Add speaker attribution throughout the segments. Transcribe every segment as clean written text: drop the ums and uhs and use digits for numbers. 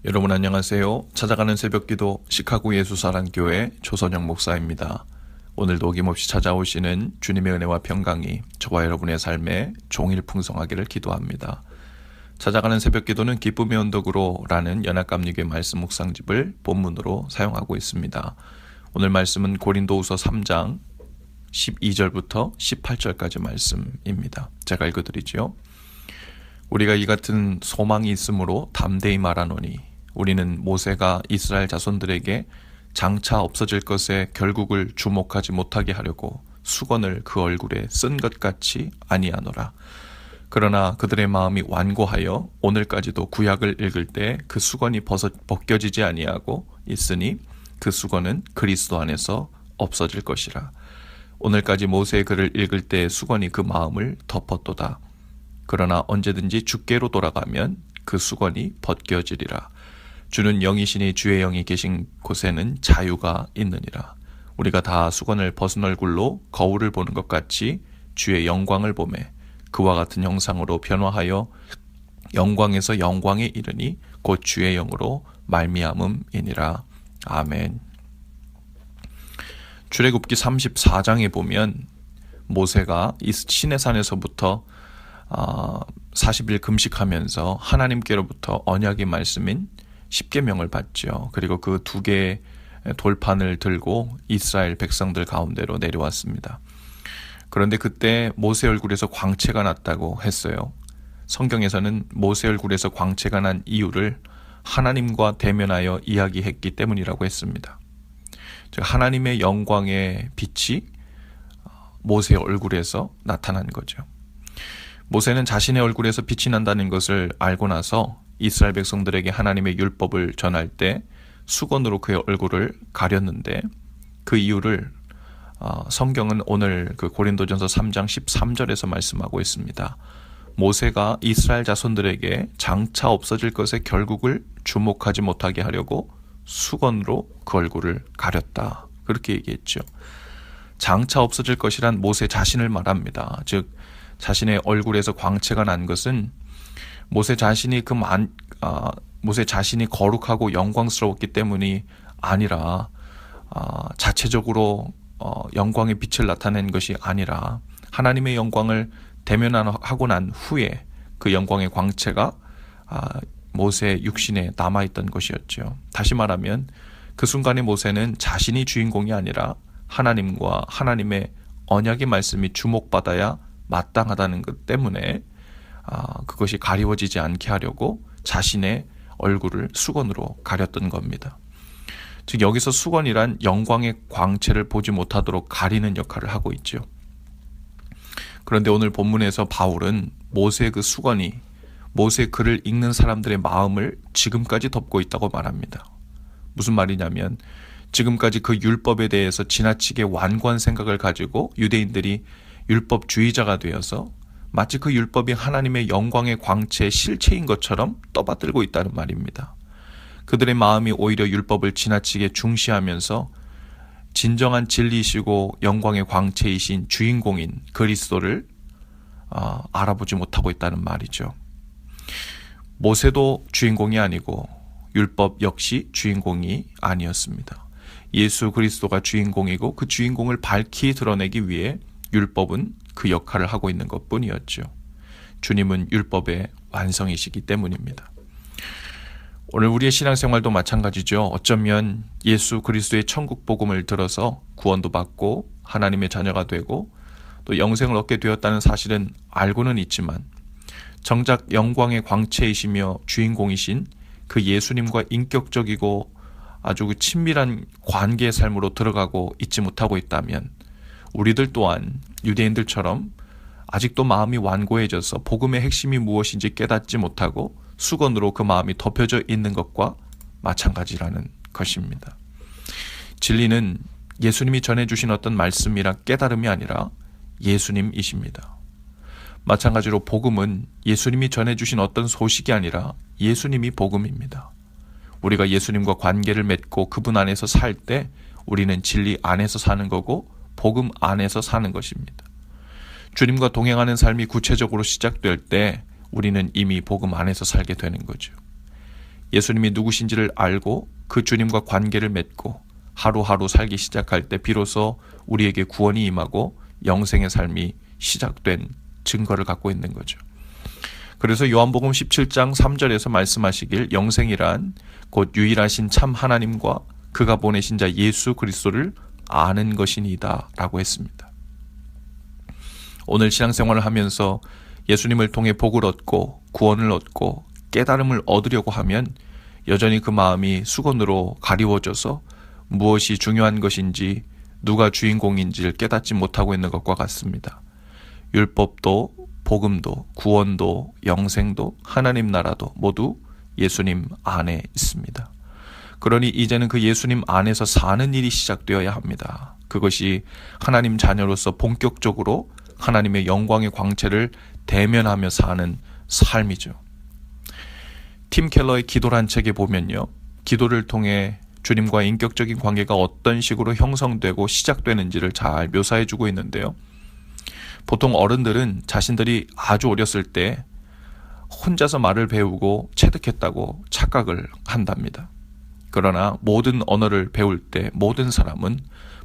Speaker 1: 여러분 안녕하세요. 찾아가는 새벽기도 시카고 예수사랑교회 조선영 목사입니다. 오늘도 어김없이 찾아오시는 주님의 은혜와 평강이 저와 여러분의 삶에 종일 풍성하기를 기도합니다. 찾아가는 새벽기도는 기쁨의 언덕으로 라는 연합감리교회 말씀 묵상집을 본문으로 사용하고 있습니다. 오늘 말씀은 고린도후서 3장 12절부터 18절까지 말씀입니다. 제가 읽어드리죠. 우리가 이 같은 소망이 있으므로 담대히 말하노니 우리는 모세가 이스라엘 자손들에게 장차 없어질 것에 결국을 주목하지 못하게 하려고 수건을 그 얼굴에 쓴 것 같이 아니하노라. 그러나 그들의 마음이 완고하여 오늘까지도 구약을 읽을 때 그 수건이 벗겨지지 아니하고 있으니 그 수건은 그리스도 안에서 없어질 것이라. 오늘까지 모세의 글을 읽을 때 수건이 그 마음을 덮었도다. 그러나 언제든지 주께로 돌아가면 그 수건이 벗겨지리라. 주는 영이시니 주의 영이 계신 곳에는 자유가 있느니라. 우리가 다 수건을 벗은 얼굴로 거울을 보는 것 같이 주의 영광을 보매 그와 같은 형상으로 변화하여 영광에서 영광에 이르니 곧 주의 영으로 말미암음이니라. 아멘. 출애굽기 34장에 보면 모세가 이 시내산에서부터 40일 금식하면서 하나님께로부터 언약의 말씀인 십계명을 받죠. 그리고 그 두 개의 돌판을 들고 이스라엘 백성들 가운데로 내려왔습니다. 그런데 그때 모세 얼굴에서 광채가 났다고 했어요. 성경에서는 모세 얼굴에서 광채가 난 이유를 하나님과 대면하여 이야기했기 때문이라고 했습니다. 즉 하나님의 영광의 빛이 모세 얼굴에서 나타난 거죠. 모세는 자신의 얼굴에서 빛이 난다는 것을 알고 나서 이스라엘 백성들에게 하나님의 율법을 전할 때 수건으로 그의 얼굴을 가렸는데 그 이유를 성경은 오늘 그 고린도전서 3장 13절에서 말씀하고 있습니다. 모세가 이스라엘 자손들에게 장차 없어질 것의 결국을 주목하지 못하게 하려고 수건으로 그 얼굴을 가렸다. 그렇게 얘기했죠. 장차 없어질 것이란 모세 자신을 말합니다. 즉 자신의 얼굴에서 광채가 난 것은 모세 자신이 거룩하고 영광스러웠기 때문이 아니라 자체적으로 영광의 빛을 나타낸 것이 아니라 하나님의 영광을 대면하고 난 후에 그 영광의 광채가 모세의 육신에 남아있던 것이었죠. 다시 말하면 그 순간의 모세는 자신이 주인공이 아니라 하나님과 하나님의 언약의 말씀이 주목받아야 마땅하다는 것 때문에 그것이 가리워지지 않게 하려고 자신의 얼굴을 수건으로 가렸던 겁니다. 즉 여기서 수건이란 영광의 광채를 보지 못하도록 가리는 역할을 하고 있죠. 그런데 오늘 본문에서 바울은 모세의 그 수건이 모세의 글을 읽는 사람들의 마음을 지금까지 덮고 있다고 말합니다. 무슨 말이냐면 지금까지 그 율법에 대해서 지나치게 완고한 생각을 가지고 유대인들이 율법주의자가 되어서 마치 그 율법이 하나님의 영광의 광채의 실체인 것처럼 떠받들고 있다는 말입니다. 그들의 마음이 오히려 율법을 지나치게 중시하면서 진정한 진리이시고 영광의 광채이신 주인공인 그리스도를 알아보지 못하고 있다는 말이죠. 모세도 주인공이 아니고 율법 역시 주인공이 아니었습니다. 예수 그리스도가 주인공이고 그 주인공을 밝히 드러내기 위해 율법은 그 역할을 하고 있는 것뿐이었죠. 주님은 율법의 완성이시기 때문입니다. 오늘 우리의 신앙생활도 마찬가지죠. 어쩌면 예수 그리스도의 천국 복음을 들어서 구원도 받고 하나님의 자녀가 되고 또 영생을 얻게 되었다는 사실은 알고는 있지만 정작 영광의 광채이시며 주인공이신 그 예수님과 인격적이고 아주 친밀한 관계의 삶으로 들어가고 있지 못하고 있다면 우리들 또한 유대인들처럼 아직도 마음이 완고해져서 복음의 핵심이 무엇인지 깨닫지 못하고 수건으로 그 마음이 덮여져 있는 것과 마찬가지라는 것입니다. 진리는 예수님이 전해주신 어떤 말씀이나 깨달음이 아니라 예수님이십니다. 마찬가지로 복음은 예수님이 전해주신 어떤 소식이 아니라 예수님이 복음입니다. 우리가 예수님과 관계를 맺고 그분 안에서 살 때 우리는 진리 안에서 사는 거고 복음 안에서 사는 것입니다. 주님과 동행하는 삶이 구체적으로 시작될 때 우리는 이미 복음 안에서 살게 되는 거죠. 예수님이 누구신지를 알고 그 주님과 관계를 맺고 하루하루 살기 시작할 때 비로소 우리에게 구원이 임하고 영생의 삶이 시작된 증거를 갖고 있는 거죠. 그래서 요한복음 17장 3절에서 말씀하시길 영생이란 곧 유일하신 참 하나님과 그가 보내신 자 예수 그리스도를 아는 것이니이다 라고 했습니다. 오늘 신앙생활을 하면서 예수님을 통해 복을 얻고 구원을 얻고 깨달음을 얻으려고 하면 여전히 그 마음이 수건으로 가리워져서 무엇이 중요한 것인지 누가 주인공인지를 깨닫지 못하고 있는 것과 같습니다. 율법도 복음도 구원도 영생도 하나님 나라도 모두 예수님 안에 있습니다. 그러니 이제는 그 예수님 안에서 사는 일이 시작되어야 합니다. 그것이 하나님 자녀로서 본격적으로 하나님의 영광의 광채를 대면하며 사는 삶이죠. 팀 켈러의 기도란 책에 보면요, 기도를 통해 주님과 인격적인 관계가 어떤 식으로 형성되고 시작되는지를 잘 묘사해주고 있는데요. 보통 어른들은 자신들이 아주 어렸을 때 혼자서 말을 배우고 체득했다고 착각을 한답니다. 그러나 모든 언어를 배울 때 모든 사람은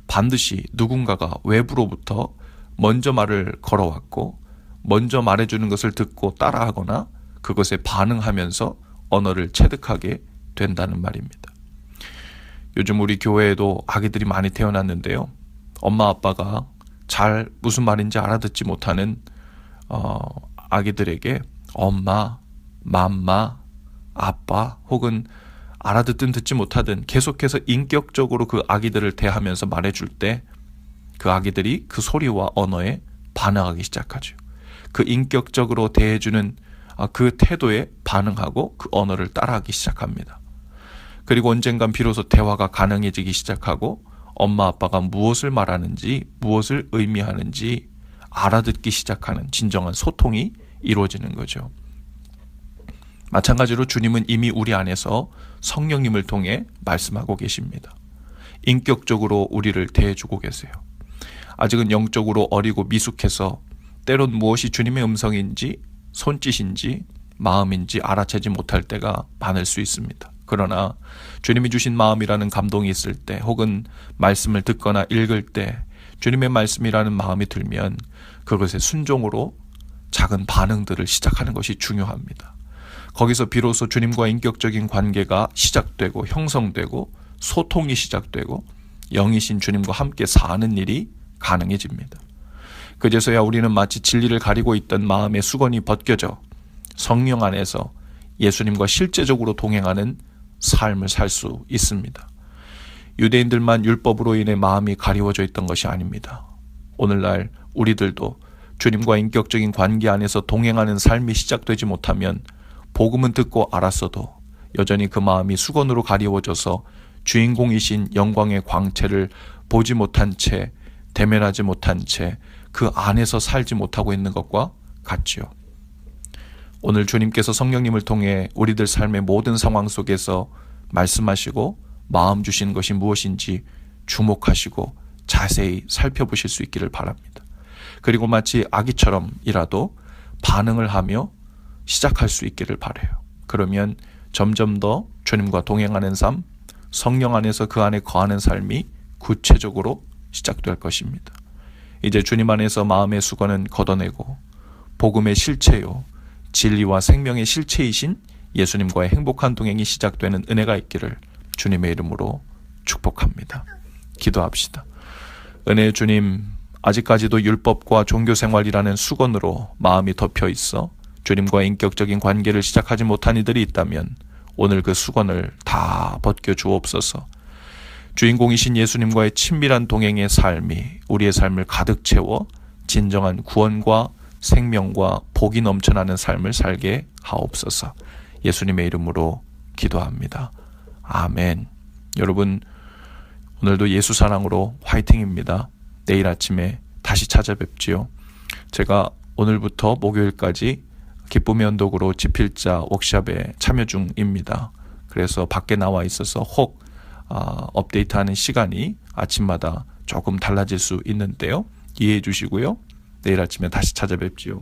Speaker 1: 반드시 누군가가 외부로부터 먼저 말을 걸어왔고 먼저 말해주는 것을 듣고 따라하거나 그것에 반응하면서 언어를 체득하게 된다는 말입니다. 요즘 우리 교회에도 아기들이 많이 태어났는데요. 엄마 아빠가 잘 무슨 말인지 알아듣지 못하는 아기들에게 엄마, 맘마, 아빠 혹은 알아듣든 듣지 못하든 계속해서 인격적으로 그 아기들을 대하면서 말해줄 때 그 아기들이 그 소리와 언어에 반응하기 시작하죠. 그 인격적으로 대해주는 그 태도에 반응하고 그 언어를 따라하기 시작합니다. 그리고 언젠간 비로소 대화가 가능해지기 시작하고 엄마 아빠가 무엇을 말하는지 무엇을 의미하는지 알아듣기 시작하는 진정한 소통이 이루어지는 거죠. 마찬가지로 주님은 이미 우리 안에서 성령님을 통해 말씀하고 계십니다. 인격적으로 우리를 대해주고 계세요. 아직은 영적으로 어리고 미숙해서 때론 무엇이 주님의 음성인지 손짓인지 마음인지 알아채지 못할 때가 많을 수 있습니다. 그러나 주님이 주신 마음이라는 감동이 있을 때 혹은 말씀을 듣거나 읽을 때 주님의 말씀이라는 마음이 들면 그것에 순종으로 작은 반응들을 시작하는 것이 중요합니다. 거기서 비로소 주님과 인격적인 관계가 시작되고 형성되고 소통이 시작되고 영이신 주님과 함께 사는 일이 가능해집니다. 그제서야 우리는 마치 진리를 가리고 있던 마음의 수건이 벗겨져 성령 안에서 예수님과 실제적으로 동행하는 삶을 살 수 있습니다. 유대인들만 율법으로 인해 마음이 가리워져 있던 것이 아닙니다. 오늘날 우리들도 주님과 인격적인 관계 안에서 동행하는 삶이 시작되지 못하면 복음은 듣고 알았어도 여전히 그 마음이 수건으로 가리워져서 주인공이신 영광의 광채를 보지 못한 채 대면하지 못한 채 그 안에서 살지 못하고 있는 것과 같지요. 오늘 주님께서 성령님을 통해 우리들 삶의 모든 상황 속에서 말씀하시고 마음 주시는 것이 무엇인지 주목하시고 자세히 살펴보실 수 있기를 바랍니다. 그리고 마치 아기처럼이라도 반응을 하며 시작할 수 있기를 바라요. 그러면 점점 더 주님과 동행하는 삶, 성령 안에서 그 안에 거하는 삶이 구체적으로 시작될 것입니다. 이제 주님 안에서 마음의 수건은 걷어내고 복음의 실체요 진리와 생명의 실체이신 예수님과의 행복한 동행이 시작되는 은혜가 있기를 주님의 이름으로 축복합니다. 기도합시다. 은혜의 주님, 아직까지도 율법과 종교생활이라는 수건으로 마음이 덮여 있어 주님과 인격적인 관계를 시작하지 못한 이들이 있다면 오늘 그 수건을 다 벗겨 주옵소서. 주인공이신 예수님과의 친밀한 동행의 삶이 우리의 삶을 가득 채워 진정한 구원과 생명과 복이 넘쳐나는 삶을 살게 하옵소서. 예수님의 이름으로 기도합니다. 아멘. 여러분, 오늘도 예수 사랑으로 화이팅입니다. 내일 아침에 다시 찾아뵙지요. 제가 오늘부터 목요일까지 기쁨의 언덕으로 지필자 워크숍에 참여 중입니다. 그래서 밖에 나와 있어서 혹 업데이트하는 시간이 아침마다 조금 달라질 수 있는데요. 이해해 주시고요. 내일 아침에 다시 찾아뵙지요.